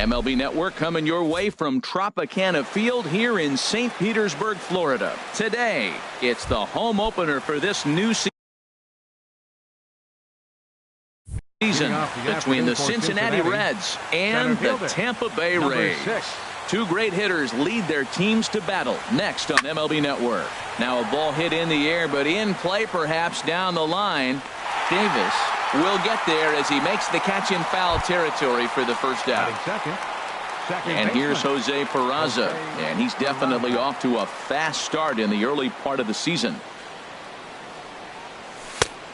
MLB Network coming your way from Tropicana Field here in St. Petersburg, Florida. Today, it's the home opener for this new season between the Cincinnati Reds and the Tampa Bay Rays. Two great hitters lead their teams to battle next on MLB Network. Now a ball hit in the air, but in play perhaps down the line. Davis will get there as he makes the catch in foul territory for the first out. And here's Jose Peraza, and he's definitely off to a fast start in the early part of the season.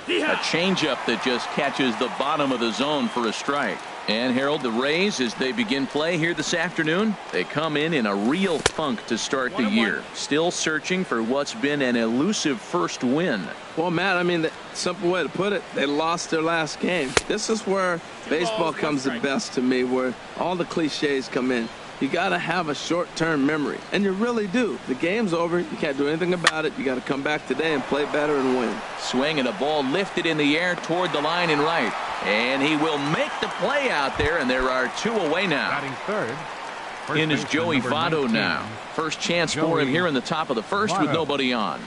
A changeup that just catches the bottom of the zone for a strike. And Harold, the Rays, as they begin play here this afternoon, they come in a real funk to start the year. Still searching for what's been an elusive first win. Well, Matt, I mean, the simple way to put it, they lost their last game. This is where baseball comes the best to me, where all the cliches come in. You got to have a short-term memory, and you really do. The game's over. You can't do anything about it. You got to come back today and play better and win. Swing and a ball lifted in the air toward the line and right. And he will make the play out there, and there are two away now. Batting third. In is Joey Votto now. First chance for him here in the top of the first with nobody on.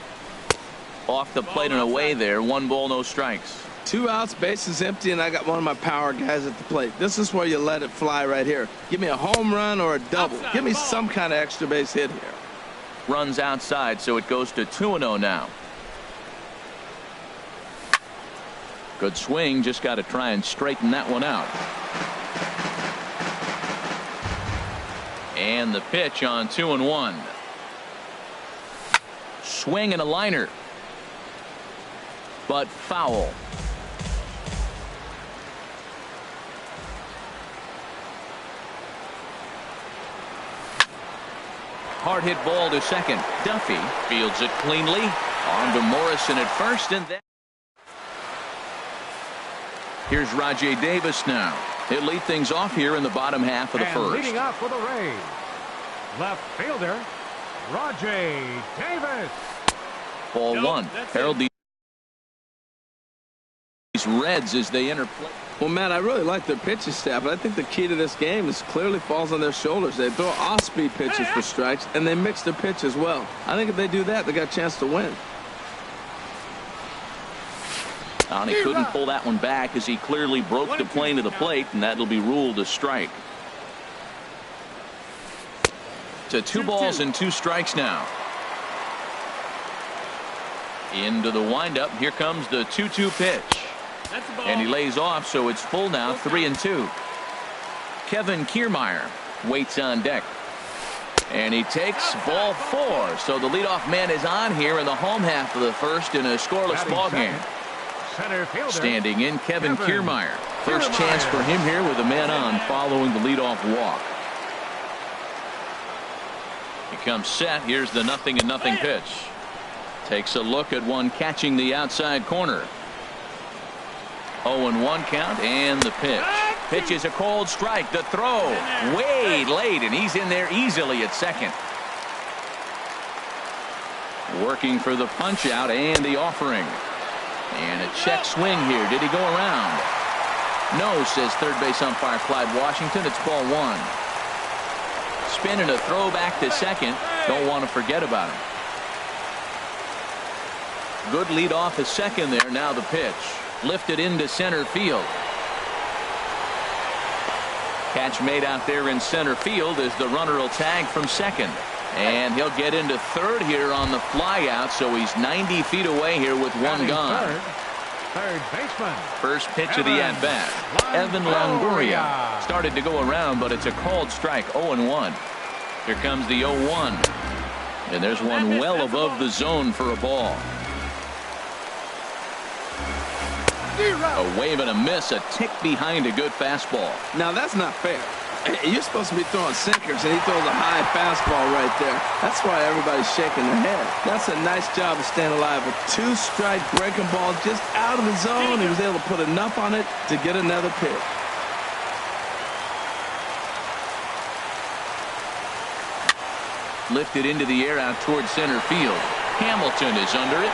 Off the plate and away there. 1 ball, no strikes. 2 outs, bases empty, and I got one of my power guys at the plate. This is where you let it fly right here. Give me a home run or a double. Give me some kind of extra base hit here. Runs outside, so it goes to 2-0 now. Good swing, just got to try and straighten that one out. And the pitch on 2-1. Swing and a liner. But foul. Hard hit ball to second. Duffy fields it cleanly. On to Morrison at first, and then here's Rajai Davis now. He'll lead things off here in the bottom half of the first. Leading off for the Rays, left fielder Rajai Davis. Ball one. Harold, these Reds as they enter play. Well, Matt, I really like their pitching staff, but I think the key to this game is clearly falls on their shoulders. They throw off-speed pitches for strikes, and they mix their pitch as well. I think if they do that, they got a chance to win. And he couldn't pull that one back as he clearly broke the plane of the plate, and that'll be ruled a strike. To 2 balls and 2 strikes now. Into the windup. Here comes the 2-2 pitch. And he lays off, so it's full now, 3-2. Kevin Kiermaier waits on deck. And he takes ball 4. So the leadoff man is on here in the home half of the first in a scoreless ball game. Standing in, Kevin Kiermaier. First chance for him here with a man on following the leadoff walk. He comes set. Here's the 0-0 pitch. Takes a look at one catching the outside corner. 0-1 count, and the pitch. Pitch is a cold strike. The throw way late, and he's in there easily at second. Working for the punch out and the offering. And a check swing here. Did he go around? No, says third base umpire Clyde Washington. It's ball 1. Spin and a throw back to second. Don't want to forget about him. Good lead off at second there. Now the pitch. Lifted into center field. Catch made out there in center field as the runner will tag from second. And he'll get into third here on the fly out, so he's 90 feet away here with one gone. Third baseman. First pitch of the at-bat. Evan Longoria started to go around, but it's a called strike. 0-1. Here comes the 0-1. And there's one well above the zone for a ball. A wave and a miss, a tick behind a good fastball. Now that's not fair. You're supposed to be throwing sinkers, and he throws a high fastball right there. That's why everybody's shaking their head. That's a nice job of staying alive. A 2-strike breaking ball just out of the zone. He was able to put enough on it to get another pitch. Lifted into the air out towards center field. Hamilton is under it.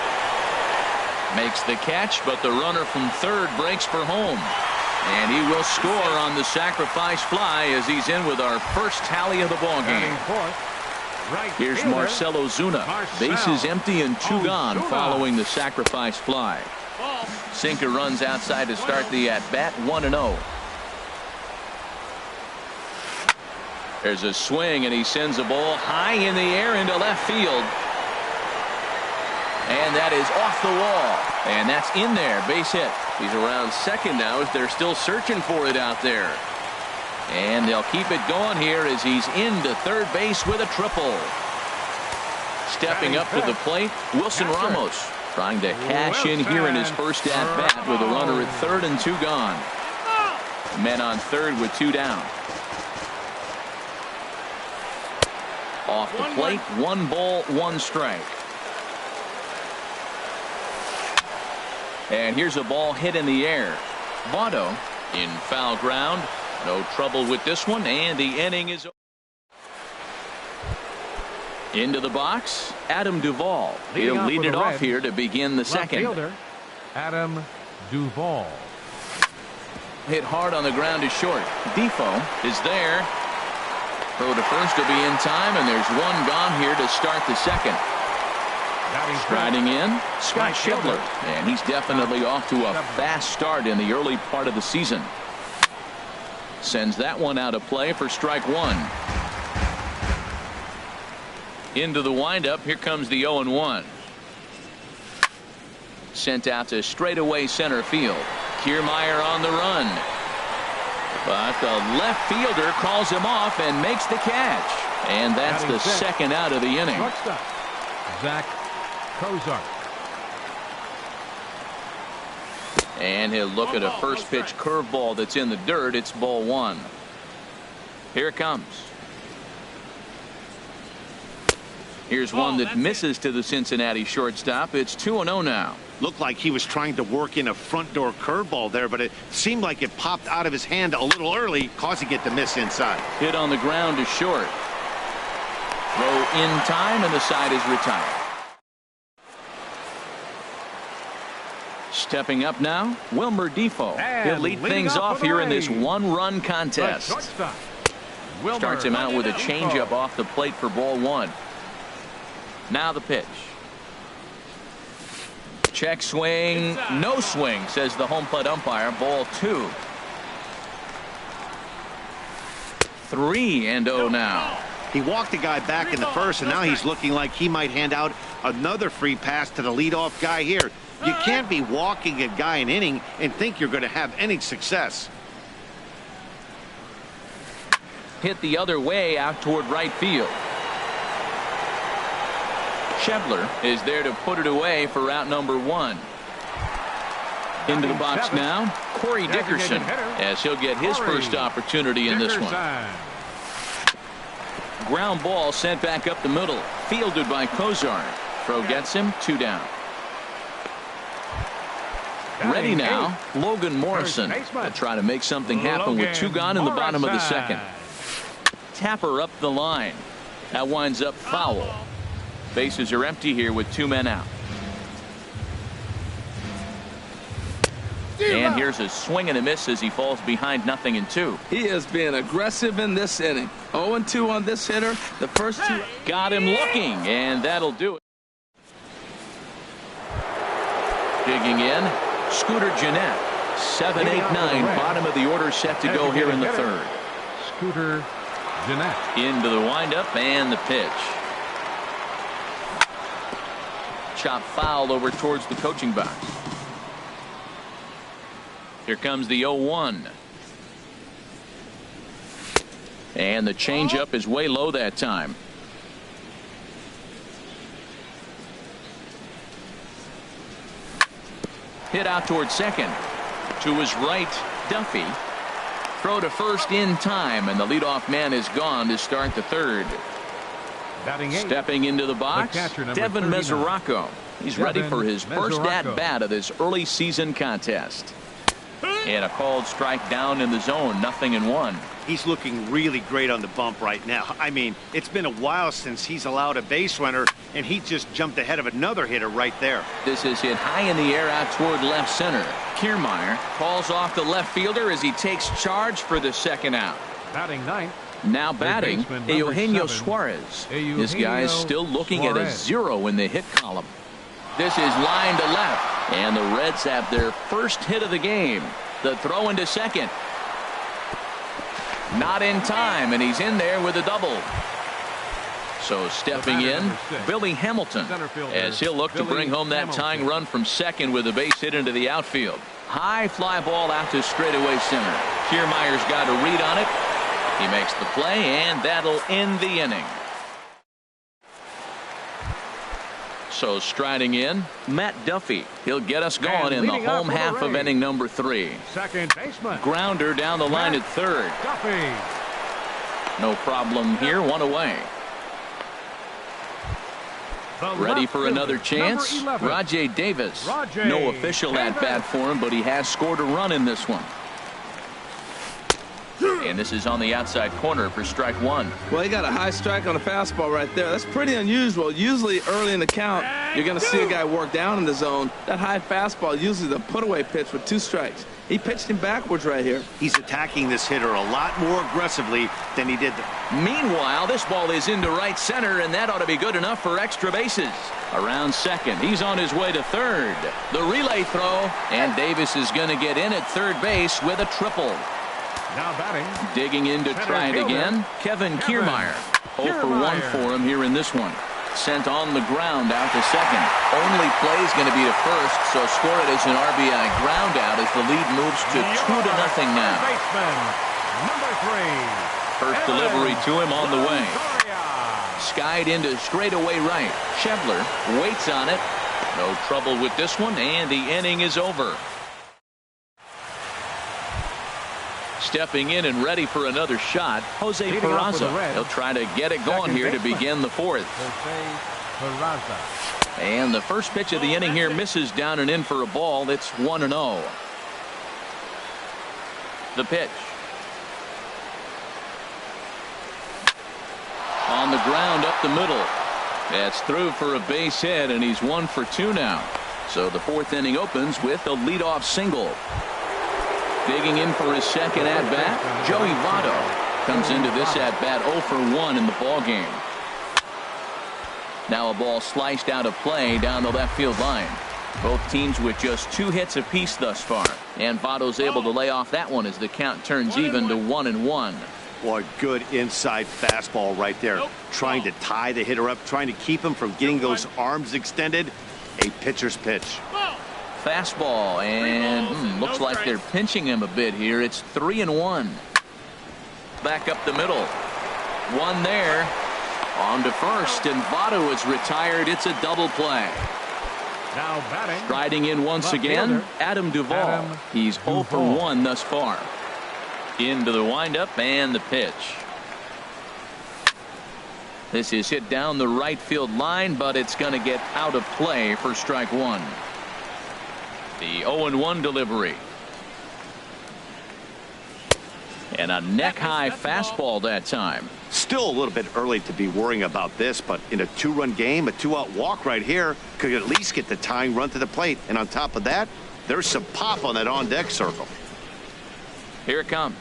Makes the catch, but the runner from third breaks for home. And he will score on the sacrifice fly as he's in with our first tally of the ball game. Here's Marcelo Zuna. Bases empty and 2 gone following the sacrifice fly. Sinker runs outside to start the at-bat, 1-0. There's a swing, and he sends the ball high in the air into left field. And that is off the wall. And that's in there. Base hit. He's around second now as they're still searching for it out there. And they'll keep it going here as he's into third base with a triple. Stepping up to the plate, Wilson Ramos trying to cash in here in his first at-bat with a runner at third and 2 gone. Men on third with 2 down. Off the plate, 1 ball, 1 strike. And here's a ball hit in the air. Votto in foul ground. No trouble with this one, and the inning is over. Into the box, Adam Duvall. He'll lead it off here to begin the second. Fielder, Adam Duvall. Hit hard on the ground to short. Defoe is there. Throw to first will be in time, and there's 1 gone here to start the second. Striding in, Scott Schebler, and he's definitely off to a fast start in the early part of the season. Sends that one out of play for strike 1. Into the windup, here comes the 0-1. Sent out to straightaway center field. Kiermaier on the run. But the left fielder calls him off and makes the catch. And that's the second out of the inning. Zach Kozar. And he'll look at a first pitch curveball that's in the dirt. It's ball 1. Here it comes. Here's one that misses to the Cincinnati shortstop. It's 2-0 now. Looked like he was trying to work in a front door curveball there, but it seemed like it popped out of his hand a little early, causing it to miss inside. Hit on the ground to short. Throw in time, and the side is retired. Stepping up now, Wilmer Defoe. He'll lead things off here in this 1-run contest. Starts him out with a changeup off the plate for ball 1. Now the pitch. Check swing, no swing, says the home plate umpire. Ball 2. 3-0 now. He walked the guy back in the first, and now he's looking like he might hand out another free pass to the leadoff guy here. You can't be walking a guy an inning and think you're going to have any success. Hit the other way out toward right field. Schebler is there to put it away for out number 1. Into the box now, Corey Dickerson, as he'll get his first opportunity in this one. Ground ball sent back up the middle, fielded by Kozar. Throw gets him, 2 down. Ready now, Logan Morrison to try to make something happen with 2 gone in the bottom of the second. Tapper up the line. That winds up foul. Bases are empty here with 2 men out. And here's a swing and a miss as he falls behind 0-2. He has been aggressive in this inning. 0-2 on this hitter. The first 2. Got him looking, and that'll do it. Digging in, Scooter Gennett. 7, 8, 9. Bottom of the order set to go here in the third. Scooter Gennett. Into the windup and the pitch. Chop foul over towards the coaching box. Here comes the 0-1. And the changeup is way low that time. Hit out towards second. To his right, Duffy. Throw to first in time, and the leadoff man is gone to start the third. Stepping into the box, Devin Mesoraco. He's ready for his first at-bat of this early season contest. And a called strike down in the zone, 0-1. He's looking really great on the bump right now. I mean, it's been a while since he's allowed a base runner, and he just jumped ahead of another hitter right there. This is hit high in the air out toward left center. Kiermaier calls off the left fielder as he takes charge for the second out. Batting ninth. Now batting, Eugenio Suarez. This guy is still looking at a 0 in the hit column. This is line to left, and the Reds have their first hit of the game. The throw into second. Not in time, and he's in there with a double. So stepping in, Billy Hamilton, as he'll look to bring home that tying run from second with a base hit into the outfield. High fly ball out to straightaway center. Kiermaier's got a read on it. He makes the play, and that'll end the inning. So striding in, Matt Duffy. He'll get us going in the home half of inning number 3. Second baseman. Grounder down the line at third. Duffy. No problem here, 1 away. Ready for another chance? Rajay Davis. No official at bat for him, but he has scored a run in this one. And this is on the outside corner for strike 1. Well, he got a high strike on a fastball right there. That's pretty unusual. Usually early in the count, you're going to see a guy work down in the zone. That high fastball, usually the put-away pitch with 2 strikes. He pitched him backwards right here. He's attacking this hitter a lot more aggressively than he did. Meanwhile, this ball is into right center, and that ought to be good enough for extra bases. Around second, he's on his way to third. The relay throw, and Davis is going to get in at third base with a triple. Now batting. Digging in to try it again, Kevin Kiermaier. 0 for 1 for him here in this one. Sent on the ground out to second. Only play is going to be to first, so score it as an RBI ground out as the lead moves to 2-0 now. Number 3. First delivery to him on the way. Skied into straightaway right. Schebler waits on it. No trouble with this one, and the inning is over. Stepping in and ready for another shot, Jose Peraza. He'll try to get it going here to begin the 4th. And the first pitch of the inning here misses down and in for a ball. It's 1-0. The pitch. On the ground up the middle. That's through for a base hit, and he's 1 for 2 now. So the 4th inning opens with a leadoff single. Digging in for his second at-bat, Joey Votto comes into this at-bat 0 for 1 in the ballgame. Now a ball sliced out of play down the left field line. Both teams with just 2 hits apiece thus far. And Votto's able to lay off that one as the count turns even to 1-1. Boy, good inside fastball right there. Trying to tie the hitter up, trying to keep him from getting those arms extended. A pitcher's pitch. Fastball, and looks like they're pinching him a bit here. It's 3-1. Back up the middle. 1 there. On to first, and Votto is retired. It's a double play. Now batting. Striding in once again, Adam Duvall. He's 0 for 1 thus far. Into the windup and the pitch. This is hit down the right field line, but it's going to get out of play for strike 1. The 0-1 delivery. And a neck-high fastball that time. Still a little bit early to be worrying about this, but in a 2-run game, a 2-out walk right here could at least get the tying run to the plate. And on top of that, there's some pop on that on-deck circle. Here it comes.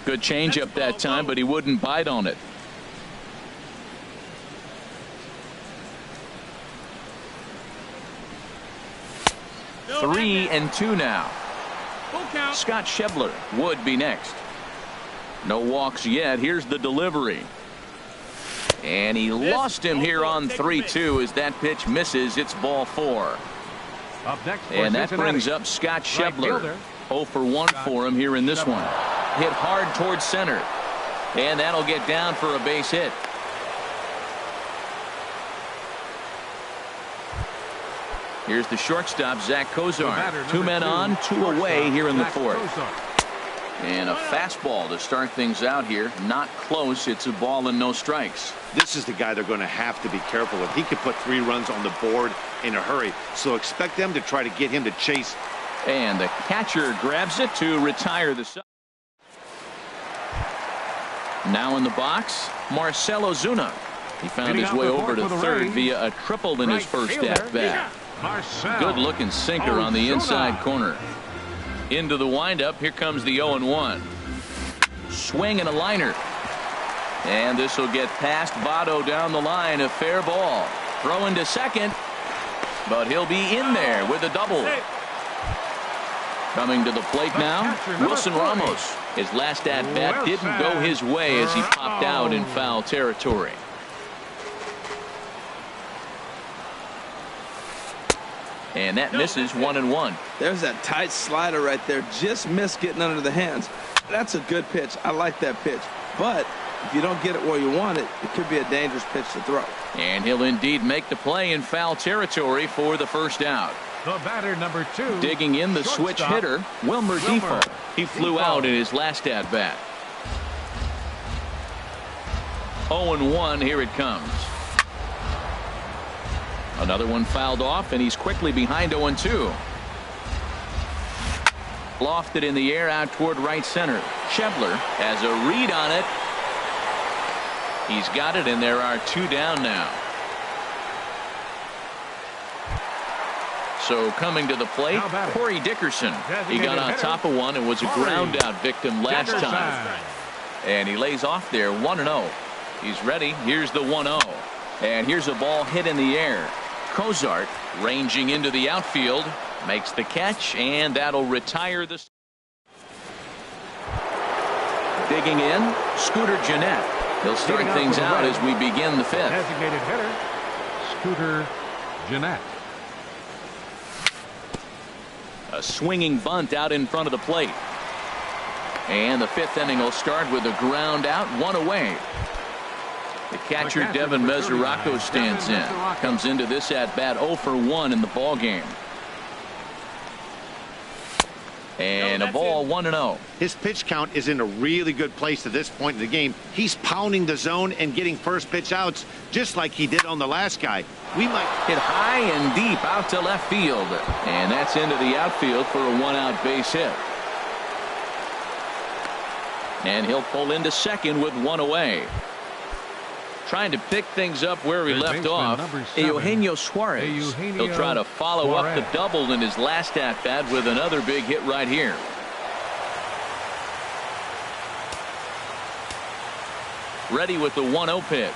Good changeup that time, but he wouldn't bite on it. Three and 2 now. Scott Schebler would be next. No walks yet. Here's the delivery. And he lost him here on 3-2 as that pitch misses. It's ball 4. And that brings up Scott Schebler. 0 for 1 for him here in this one. Hit hard towards center. And that'll get down for a base hit. Here's the shortstop, Zach Kozar. 2 men on, 2 away here in the 4th. And a fastball to start things out here. Not close. It's a ball and no strikes. This is the guy they're going to have to be careful with. He could put 3 runs on the board in a hurry. So expect them to try to get him to chase And the catcher grabs it to retire the side. Now in the box, Marcell Ozuna. He found his way over to third via a triple in his first at-bat. Good-looking sinker on the inside corner. Into the windup. Here comes the 0-1. Swing and a liner. And this will get past Votto down the line. A fair ball. Throw into second. But he'll be in there with a double. Coming to the plate now, Wilson Ramos. His last at-bat didn't go his way as he popped out in foul territory. And that misses 1-1. There's that tight slider right there. Just missed getting under the hands. That's a good pitch. I like that pitch. But if you don't get it where you want it, it could be a dangerous pitch to throw. And he'll indeed make the play in foul territory for the first out. The batter, number 2. Digging in the switch hitter, Wilmer Defoe. He flew out in his last at-bat. 0-1, here it comes. Another one fouled off, and he's quickly behind 0-2. Lofted in the air out toward right center. Schebler has a read on it. He's got it, and there are 2 down now. So coming to the plate, Corey Dickerson. He got on top of one and was a ground out victim last time. And he lays off there 1-0. He's ready. Here's the 1-0. And here's a ball hit in the air. Cozart ranging into the outfield. Makes the catch, and that'll retire the. Digging in, Scooter Gennett. He'll start things out as we begin the 5th. Designated hitter, Scooter Gennett. A swinging bunt out in front of the plate. And the 5th inning will start with a ground out, 1 away. The catcher, Devin Mesoraco, stands in. Comes into this at-bat 0 for 1 in the ball game. And a ball, 1-0. His pitch count is in a really good place at this point in the game. He's pounding the zone and getting first pitch outs just like he did on the last guy. We might hit high and deep out to left field. And that's into the outfield for a 1-out base hit. And he'll pull into second with 1 away. Trying to pick things up where he left off. Eugenio Suarez. He'll try to follow up the double in his last at-bat with another big hit right here. Ready with the 1-0 pitch.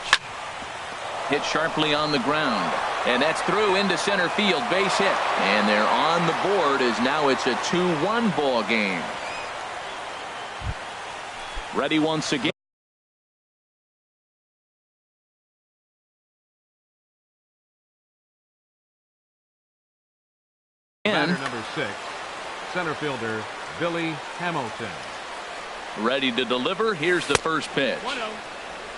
Hit sharply on the ground. And that's through into center field. Base hit. And they're on the board as now it's a 2-1 ball game. Ready once again. Batter number 6, center fielder Billy Hamilton. Ready to deliver. Here's the first pitch.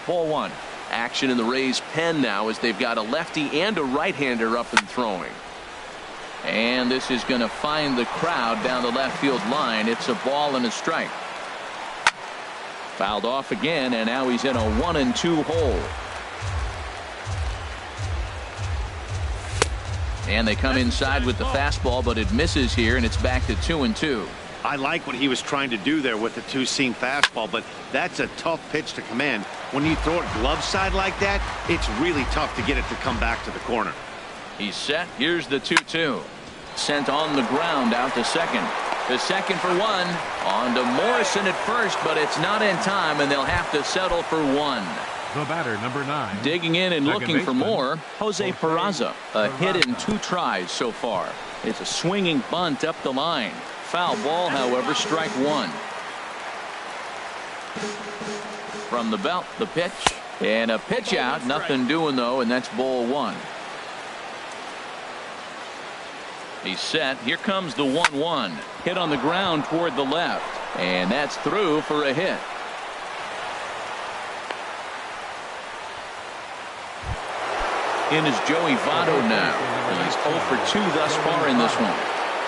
Ball 1. Action in the Rays' pen now as they've got a lefty and a right-hander up and throwing. And this is going to find the crowd down the left field line. It's a ball and a strike. Fouled off again, and now he's in a 1-2 hole. And they come inside with the fastball, but it misses here, and it's back to 2-2. I like what he was trying to do there with the 2-seam fastball, but that's a tough pitch to command. When you throw it glove side like that, it's really tough to get it to come back to the corner. He's set. Here's the 2-2. Sent on the ground out to second. The second for 1. On to Morrison at first, but it's not in time, and they'll have to settle for 1. The batter, number 9. Digging in and looking for more, Jose Peraza. A hit in 2 tries so far. It's a swinging bunt up the line. Foul ball, however, strike 1. From the belt, the pitch. And a pitch out. Nothing doing, though, and that's ball 1. He's set. Here comes the 1-1. Hit on the ground toward the left. And that's through for a hit. In is Joey Votto now. He's 0 for 2 thus far in this one.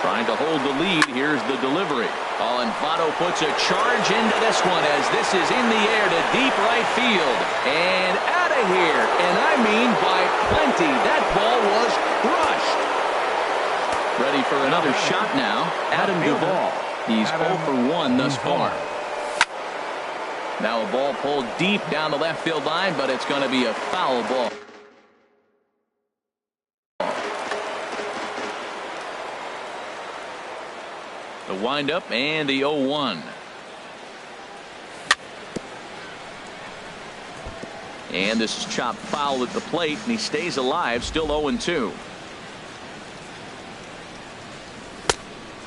Trying to hold the lead. Here's the delivery. And Votto puts a charge into this one as this is in the air to deep right field. And out of here. And I mean by plenty. That ball was crushed. Ready for another shot now. Adam Duvall. He's 0 for 1 thus far. Now a ball pulled deep down the left field line, but it's going to be a foul ball. The windup and the 0-1. And this is chopped foul at the plate, and he stays alive, still 0-2.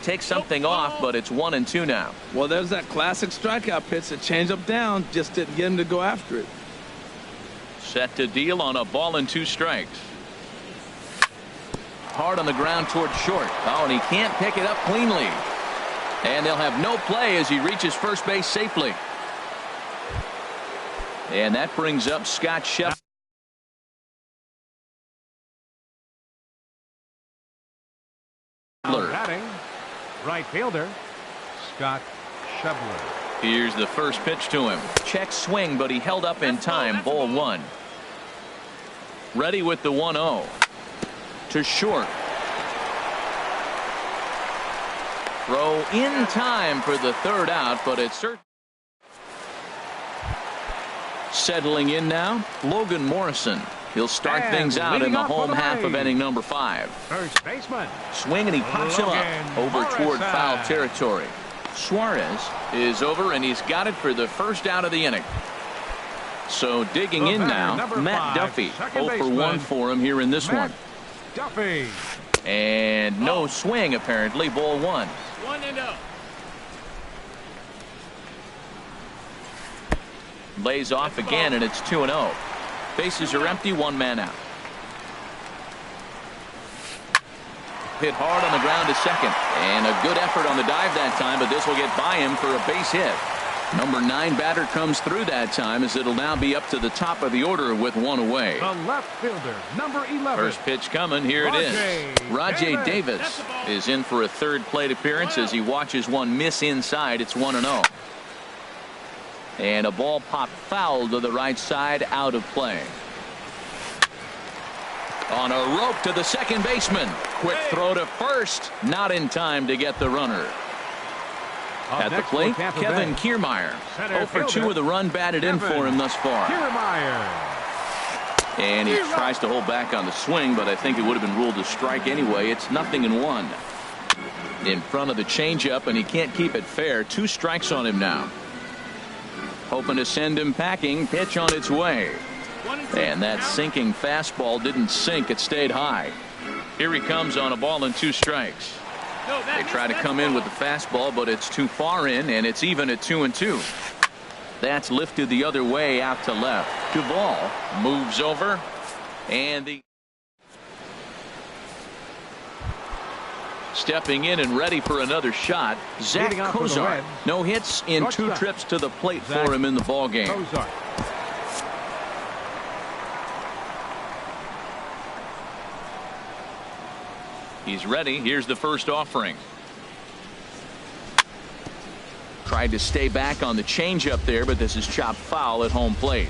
Takes something off, but it's 1-2 now. Well, there's that classic strikeout pitch, a changeup down, just didn't get him to go after it. Set to deal on a ball and 2 strikes. Hard on the ground toward short. Oh, and he can't pick it up cleanly. And they'll have no play as he reaches first base safely. And that brings up Scott Scheffler. Batting, right fielder, Scott Scheffler. Here's the first pitch to him. Check swing, but he held up in time. Ball 1. Ready with the 1-0. To short. Throw in time for the 3rd out, but it's certain. Settling in now, Logan Morrison. He'll start things out in the home half of inning number 5. First baseman. Swing, and he pops him up over toward foul territory. Suarez is over, and he's got it for the first out of the inning. So digging in now, Matt Duffy. 0 for 1 for him here in this one. Duffy. And no swing, apparently. Ball 1. 1-0. Lays off again, and it's 2-0. Bases are empty, 1 man out. Hit hard on the ground to second, and a good effort on the dive that time, but this will get by him for a base hit. Number 9 batter comes through that time, as it'll now be up to the top of the order with 1 away. The left fielder, number 11. First pitch coming. Here it is. Rajay Davis is in for a 3rd plate appearance as he watches one miss inside. It's 1-0. And a ball popped foul to the right side, out of play. On a rope to the second baseman. Quick throw to first. Not in time to get the runner. At the plate, Kevin Kiermaier. 0 for 2 with a run batted in for him thus far. And he tries to hold back on the swing, but I think it would have been ruled a strike anyway. It's 0-1. In front of the changeup, and he can't keep it fair. 2 strikes on him now. Hoping to send him packing. Pitch on its way. And that sinking fastball didn't sink. It stayed high. Here he comes on a ball and 2 strikes. They try to come in with the fastball, but it's too far in, and it's even at 2-2. That's lifted the other way out to left. Duvall moves over, and the stepping in and ready for another shot, Zach Kozar. No hits in 2 trips to the plate for him in the ball game. He's ready. Here's the first offering. Tried to stay back on the changeup there, but this is chopped foul at home plate.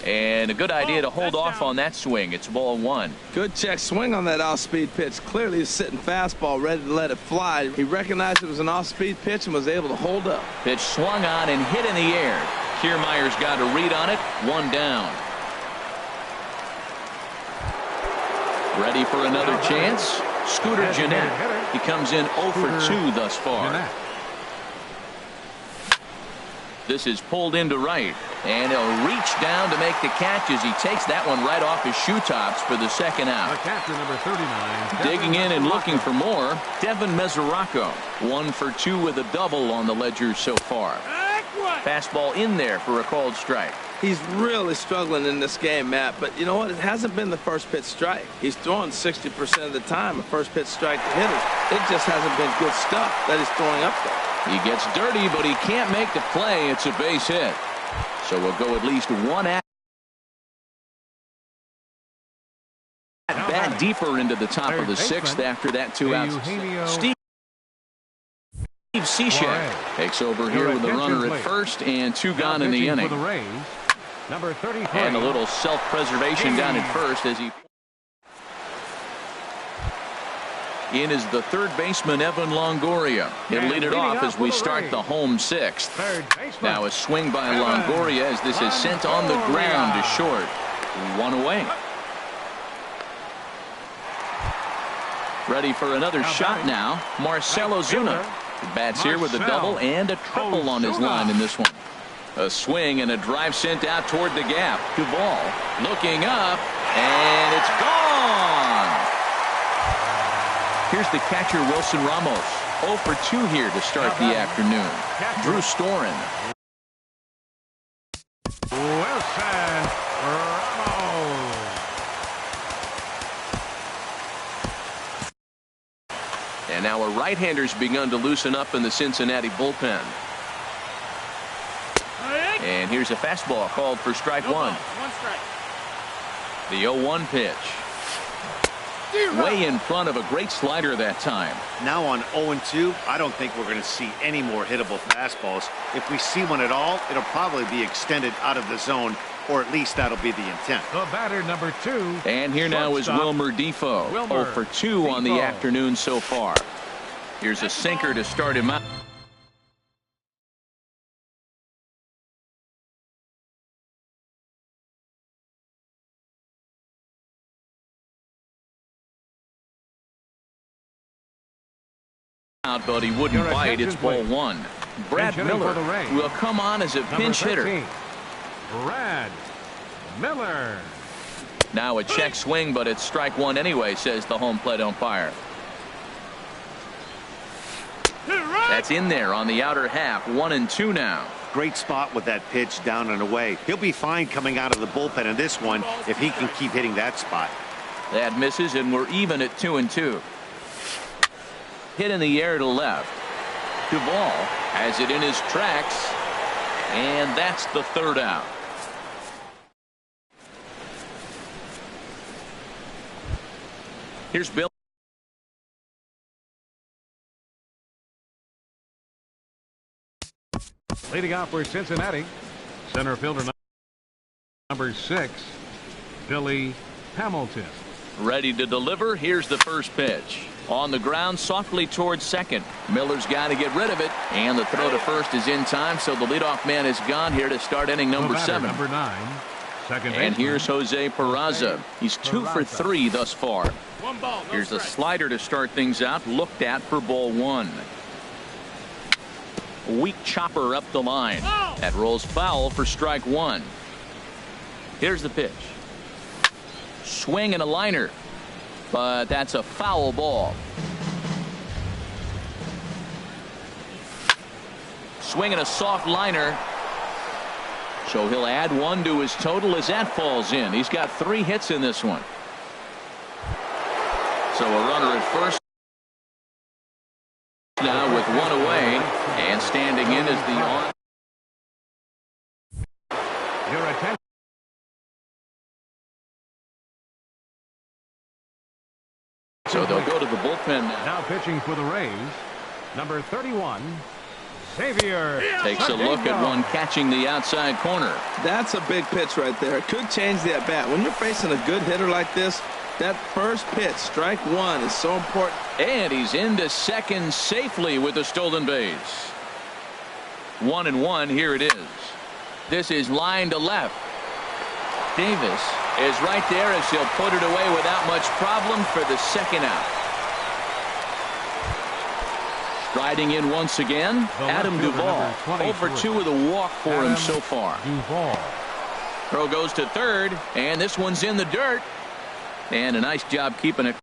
And a good idea to hold off on that swing. It's ball 1. Good check swing on that off-speed pitch. Clearly a sitting fastball, ready to let it fly. He recognized it was an off-speed pitch and was able to hold up. Pitch swung on and hit in the air. Kiermaier's got a read on it. 1 down. Ready for another chance. Scooter Gennett. He comes in 0 for 2 thus far. This is pulled into right, and he'll reach down to make the catch as he takes that one right off his shoe tops for the second out. Number 39. Digging in and looking for more, Devin Mesoraco. 1 for 2 with a double on the ledger so far. Fastball in there for a called strike. He's really struggling in this game, Matt, but you know what? It hasn't been the first pitch strike. He's throwing 60% of the time a first pitch strike to hitters. It just hasn't been good stuff that he's throwing up there. He gets dirty, but he can't make the play. It's a base hit. So we'll go at least 1 at bat deeper into the top of the 6th after that 2 outs. Steve Cishek takes over here with a runner at first and 2 gone in the inning. Number 33. And a little self-preservation down at first as he In is the third baseman, Evan Longoria. He'll lead it off as we start the home sixth. Now a swing by Longoria as this is sent on the ground to short. One away. Ready for another shot now. Marcell Ozuna. He bats here with a double and a triple on his line in this one. A swing and a drive sent out toward the gap. Duvall looking up, and it's gone. Here's the catcher, Wilson Ramos. 0 for 2 here to start the afternoon. Drew Storen. Wilson Ramos. And now a right-hander's begun to loosen up in the Cincinnati bullpen. And here's a fastball called for strike one. The 0-1 pitch. Way in front of a great slider that time. Now on 0-2, I don't think we're going to see any more hittable fastballs. If we see one at all, it'll probably be extended out of the zone, or at least that'll be the intent. The batter, number 2. And here now is Wilmer Defoe. 0 for 2 on the afternoon so far. Here's a sinker to start him out. But he wouldn't bite. It's ball one. Brad Miller will come on as a pinch hitter. Brad Miller. Now a check swing, but it's strike one anyway, says the home plate umpire. That's in there on the outer half. 1-2 now. Great spot with that pitch down and away. He'll be fine coming out of the bullpen in this one if he can keep hitting that spot. That misses, and we're even at 2-2. Hit in the air to left. Duvall has it in his tracks, and that's the third out. Here's Bill. Leading off for Cincinnati, center fielder number 6, Billy Hamilton. Ready to deliver. Here's the first pitch. On the ground, softly towards second. Miller's got to get rid of it, and the throw to first is in time, so the leadoff man is gone here to start inning number 7. Number 9, second and here's Jose Peraza. He's 2 for 3 thus far. Here's a slider to start things out, looked at for ball 1. Weak chopper up the line. That rolls foul for strike 1. Here's the pitch. Swing and a liner, but that's a foul ball. Swing and a soft liner, so he'll add 1 to his total as that falls in. He's got 3 hits in this one. So a runner at first now with 1 away, and standing in is the on. Your attention. So they'll go to the bullpen now. Now pitching for the Rays, number 31, Xavier. Takes a look at one catching the outside corner. That's a big pitch right there. It could change the at bat. When you're facing a good hitter like this, that first pitch, strike 1, is so important. And he's into second safely with the stolen base. 1-1. Here it is. This is line to left. Davis is right there as he'll put it away without much problem for the second out. Striding in once again, Adam Duvall. 0 for 2 with a walk for him so far. Duvall. Throw goes to third, and this one's in the dirt. And a nice job keeping it.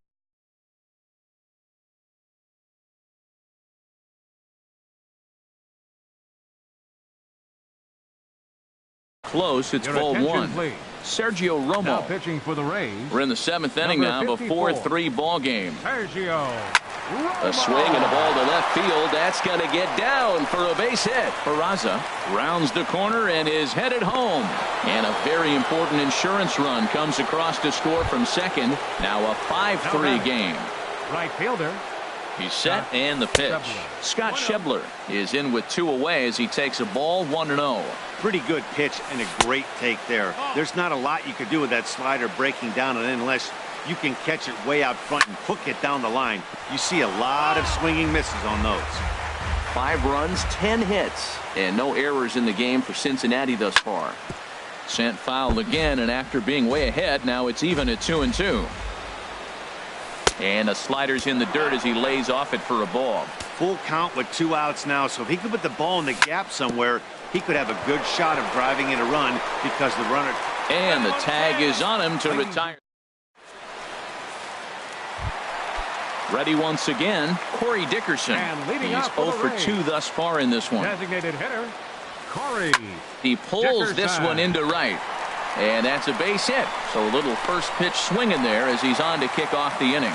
Close. It's ball 1. Please. Sergio Romo. Now pitching for the Rays. We're in the 7th inning now of a 4-3 ball game. Sergio Romo. A swing and a ball to left field. That's going to get down for a base hit. Peraza rounds the corner and is headed home. And a very important insurance run comes across to score from second. Now a 5-3 game. Right fielder. He's set and the pitch. Scott Schebler is in with 2 away as he takes a ball 1-0. Pretty good pitch and a great take there. There's not a lot you could do with that slider breaking down and in unless you can catch it way out front and hook it down the line. You see a lot of swinging misses on those. 5 runs, 10 hits, and no errors in the game for Cincinnati thus far. Sent foul again, and after being way ahead, now it's even at 2-2. And the slider's in the dirt as he lays off it for a ball. Full count with 2 outs now, so if he could put the ball in the gap somewhere, he could have a good shot of driving in a run because the runner. And the tag is on him to retire. Ready once again, Corey Dickerson. He's 0 for 2 thus far in this one. Designated hitter, Corey. He pulls this one into right. And that's a base hit. So a little first pitch swing in there as he's on to kick off the inning.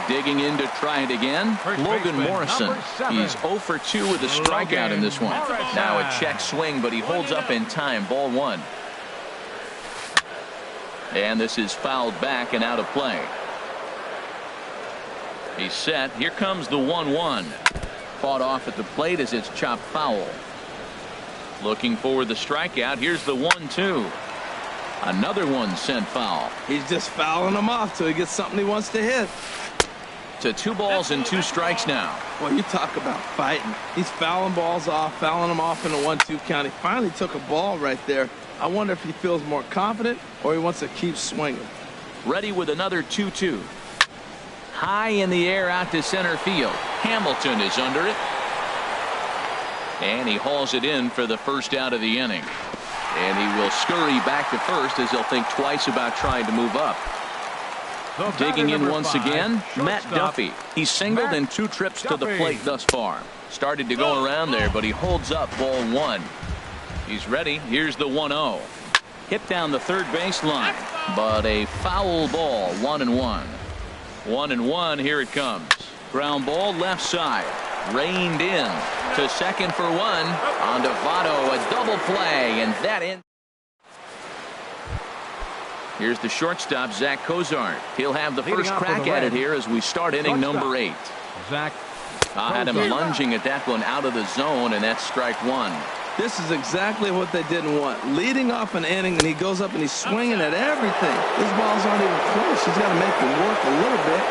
Digging in to try it again, Logan Morrison. He's 0 for 2 with a strikeout in this one. Now a check swing, but he holds up in time. Ball 1. And this is fouled back and out of play. He's set. Here comes the 1-1. Fought off at the plate as it's chopped foul. Looking for the strikeout. Here's the 1-2. Another one sent foul. He's just fouling them off till he gets something he wants to hit. To 2 balls and 2 strikes now. Well, you talk about fighting. He's fouling balls off, fouling them off in a 1-2 count. He finally took a ball right there. I wonder if he feels more confident or he wants to keep swinging. Ready with another 2-2. High in the air out to center field. Hamilton is under it. And he hauls it in for the first out of the inning. And he will scurry back to first as he'll think twice about trying to move up. Digging in once again, Matt Duffy. He's singled in 2 trips to the plate thus far. Started to go around there, but he holds up ball 1. He's ready. Here's the 1-0. Hit down the third base line, but a foul ball. 1-1. 1-1. Here it comes. Ground ball left side. Reined in to second for 1. On to Votto, a double play, and that ends. Here's the shortstop, Zach Cozart. He'll have the first crack at it here as we start inning number 8. Zach. I had him lunging at that one out of the zone, and that's strike 1. This is exactly what they didn't want. Leading off an inning, and he goes up and he's swinging at everything. His balls aren't even close. He's got to make them work a little bit.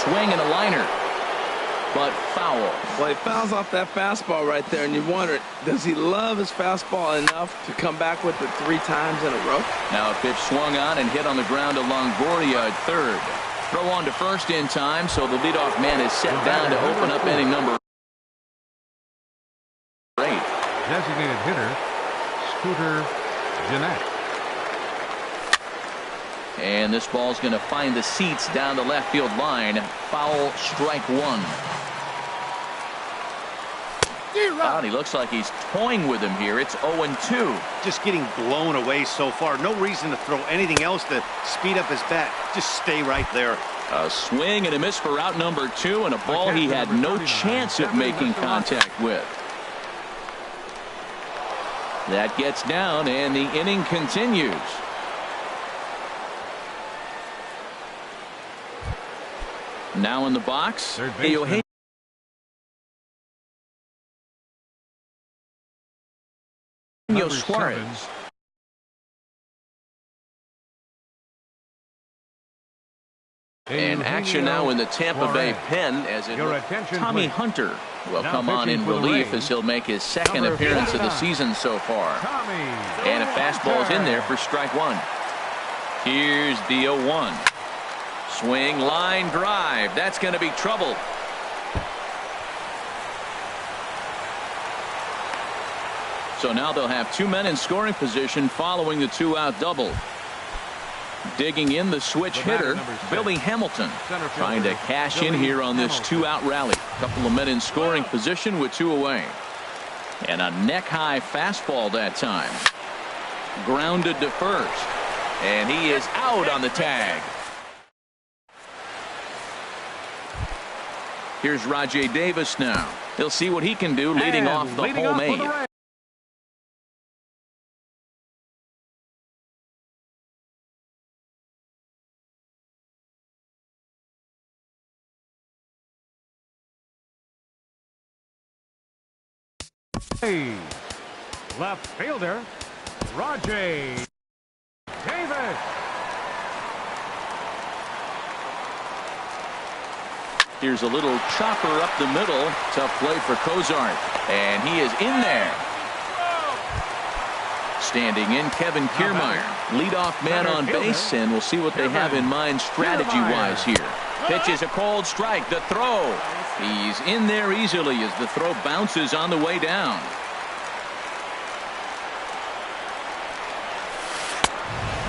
Swing and a liner, but foul. Well, he fouls off that fastball right there, and you wonder, does he love his fastball enough to come back with it 3 times in a row? Now a pitch swung on and hit on the ground to Longoria at third. Throw on to first in time, so the leadoff man is set down to open up inning number 8. Designated hitter, Scooter Gennett. And this ball's going to find the seats down the left field line. Foul, strike 1. Wow, he looks like he's toying with him here. It's 0-2. Just getting blown away so far. No reason to throw anything else to speed up his bat. Just stay right there. A swing and a miss for out number 2, and a ball he had no chance of making contact with. That gets down, and the inning continues. Now in the box, Eugenio Suarez. And action now in the Tampa Bay pen as Tommy Hunter will come on in relief as he'll make his second appearance of the season so far. And a fastball's in there for strike 1. Here's the 0-1. Swing, line drive. That's going to be trouble. So now they'll have 2 men in scoring position following the 2-out double. Digging in the switch hitter, Billy Hamilton, trying to cash in here on this 2-out rally. A couple of men in scoring position with 2 away. And a neck-high fastball that time. Grounded to first. And he is out on the tag. Here's Rajay Davis now. He'll see what he can do leading off the home 8. Left fielder, Rajay Davis. Here's a little chopper up the middle. Tough play for Cozart. And he is in there. Standing in, Kevin Kiermaier. Leadoff man on base, and we'll see what they have in mind strategy-wise here. Pitch is a cold strike. The throw. He's in there easily as the throw bounces on the way down.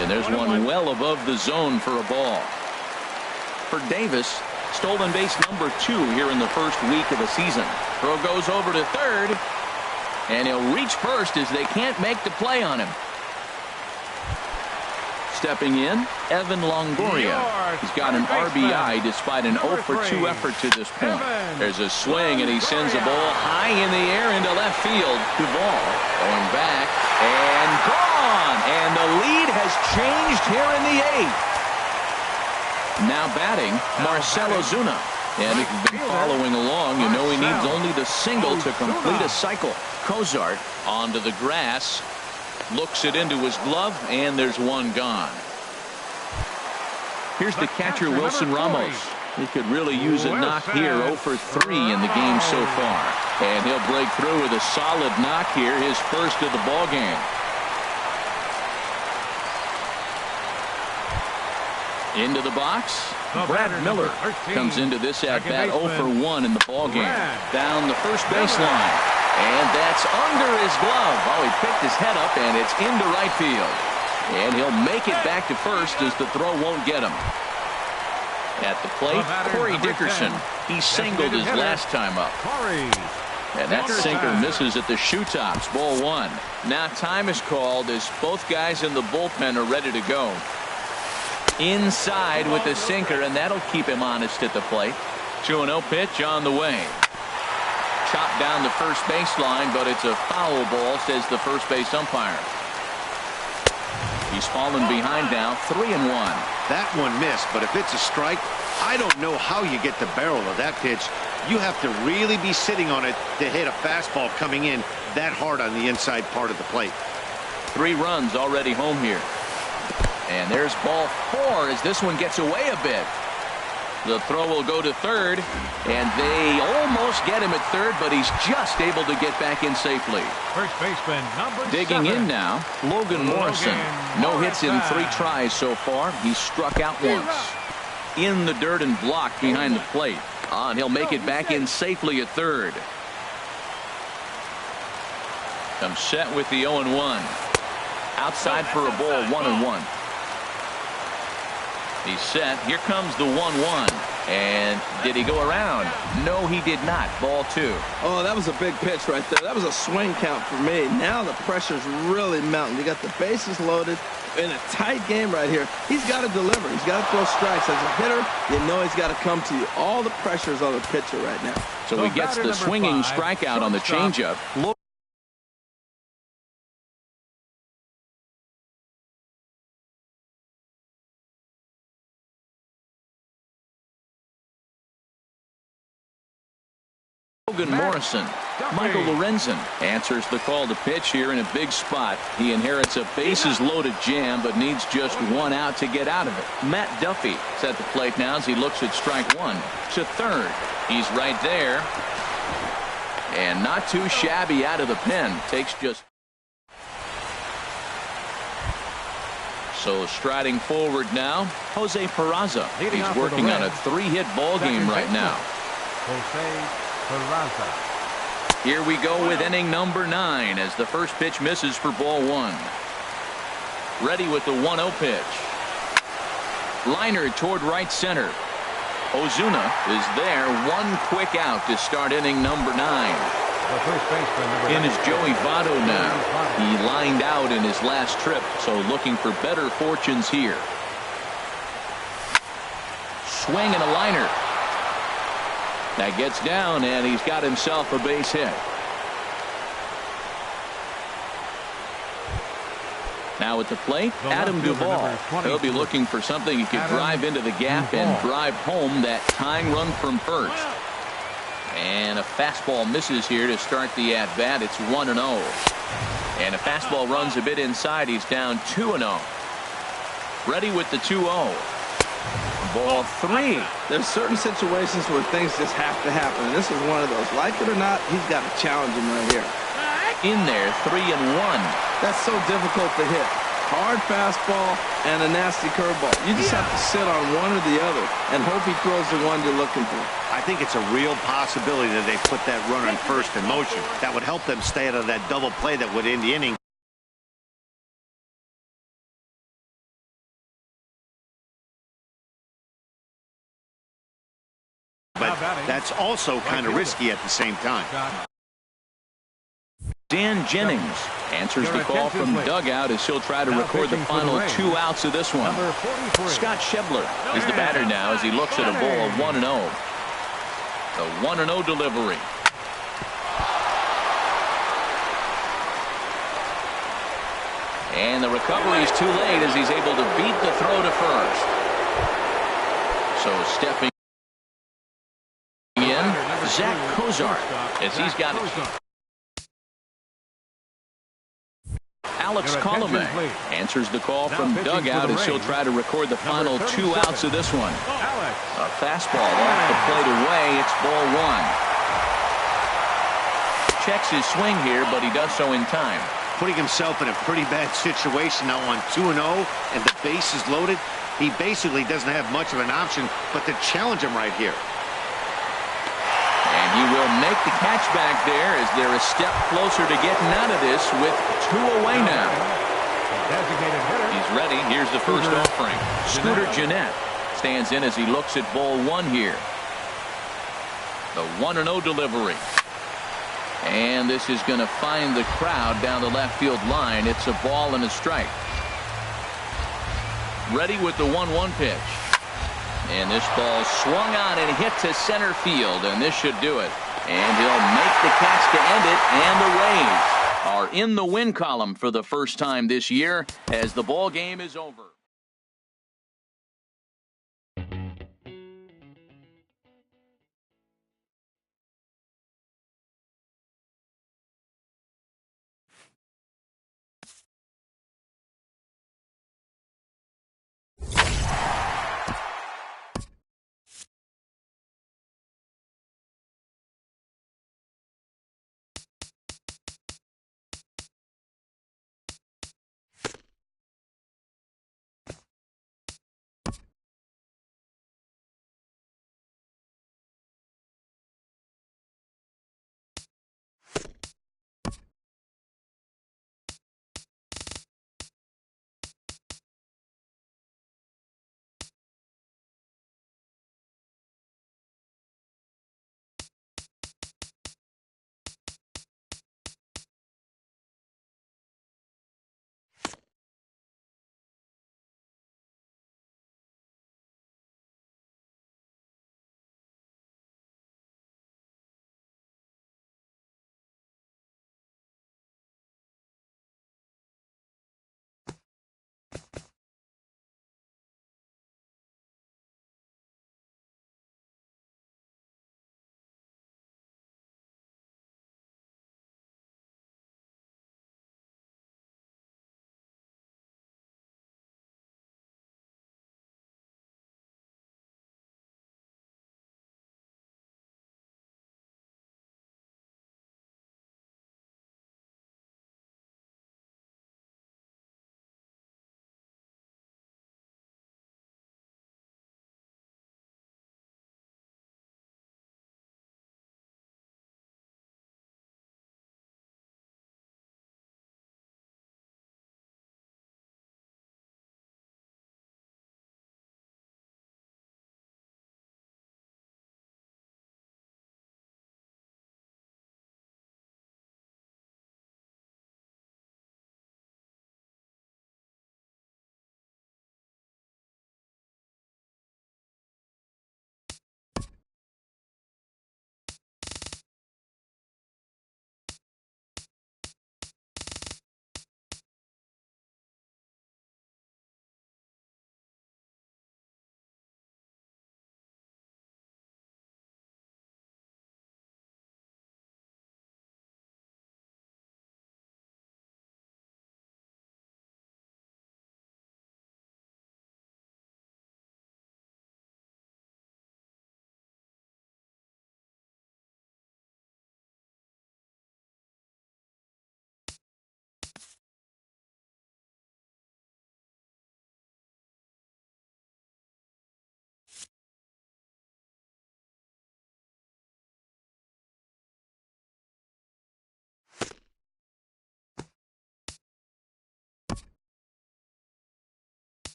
And there's one well above the zone for a ball. For Davis, stolen base number 2 here in the first week of the season. Throw goes over to third, and he'll reach first as they can't make the play on him. Stepping in, Evan Longoria. He's got an RBI despite an 0 for 2 effort to this point. There's a swing, and he sends a ball high in the air into left field. Duvall going back and gone. And the lead has changed here in the 8th. Now batting, Marcell Ozuna. And if you've been following along, you know he needs only the single to complete a cycle. Cozart onto the grass. Looks it into his glove, and there's one gone. Here's the catcher, Wilson Ramos. He could really use a knock here. 0 for 3 in the game so far. And he'll break through with a solid knock here, his first of the ball game. Into the box, Brad Miller comes into this at bat 0 for 1 in the ball game. Down the first baseline. And that's under his glove. Oh, he picked his head up, and it's into right field. And he'll make it back to first as the throw won't get him. At the plate, Corey Dickerson. He singled his last time up. And that sinker misses at the shoe tops. Ball 1. Now time is called as both guys in the bullpen are ready to go. Inside with the sinker, and that'll keep him honest at the plate. 2-0 pitch on the way. Chopped down the first baseline, but it's a foul ball, says the first base umpire. He's fallen behind now, 3-1. That one missed, but if it's a strike, I don't know how you get the barrel of that pitch. You have to really be sitting on it to hit a fastball coming in that hard on the inside part of the plate. 3 runs already home here. And there's ball 4 as this one gets away a bit. The throw will go to third, and they almost get him at third, but he's just able to get back in safely. First baseman number 7. Digging in now, Logan Morrison. No hits in 3 tries so far. He's struck out once. In the dirt and blocked behind the plate. And he'll make it back in safely at third. Comes set with the 0-1. Outside for a ball, 1-1. He's set. Here comes the 1-1. And did he go around? No, he did not. Ball 2. Oh, that was a big pitch right there. That was a swing count for me. Now the pressure's really mounting. You got the bases loaded in a tight game right here. He's got to deliver. He's got to throw strikes. As a hitter, you know he's got to come to you. All the pressure's on the pitcher right now. So he gets the swinging strikeout on the changeup. Logan Morrison. Michael Lorenzen answers the call to pitch here in a big spot. He inherits a bases loaded jam, but needs just 1 out to get out of it. Matt Duffy is at the plate now as he looks at strike 1 to third. He's right there. And not too shabby out of the pen. Takes just. So striding forward now, Jose Peraza. He's working on a 3-hit ball game right now. Here we go with inning number 9 as the first pitch misses for ball 1. Ready with the 1-0 pitch. Liner toward right center. Ozuna is there. 1 quick out to start inning number 9. In is Joey Votto now. He lined out in his last trip, so looking for better fortunes here. Swing and a liner. That gets down, and he's got himself a base hit. Now at the plate, Adam Duvall. He'll be looking for something he could drive into the gap and drive home that tying run from first. And a fastball misses here to start the at-bat. It's 1-0. And a fastball runs a bit inside. He's down 2-0. Ready with the 2-0. Ball 3. There's certain situations where things just have to happen, and this is one of those. Like it or not, he's got to challenge him right here. In there, 3-1. That's so difficult to hit. Hard fastball and a nasty curveball. You just have to sit on one or the other and hope he throws the one you're looking for. I think it's a real possibility that they put that runner in first in motion. That would help them stay out of that double play that would end the inning. But that's also kind of risky at the same time. Dan Jennings answers the call from dugout as he'll try to record the final 2 outs of this one. Scott Schebler is the batter now as he looks at a ball of 1-0. The 1-0 delivery. And the recovery is too late as he's able to beat the throw to first. So stepping in, Zach Kozart as he's got Alex Colomé answers the call from dugout as he'll try to record the final 2 outs of this one. A fastball off the plate away. It's ball 1. Checks his swing here, but he does so in time. Putting himself in a pretty bad situation now on 2-0 and the base is loaded. He basically doesn't have much of an option but to challenge him right here. And he will make the catch back there as they're a step closer to getting out of this with 2 away now. He's ready. Here's the first offering. Scooter Gennett stands in as he looks at ball 1 here. The 1-0 delivery. And this is going to find the crowd down the left field line. It's a ball and a strike. Ready with the 1-1 pitch. And this ball swung on and hit to center field, and this should do it. And he'll make the catch to end it, and the Rays are in the win column for the first time this year as the ball game is over.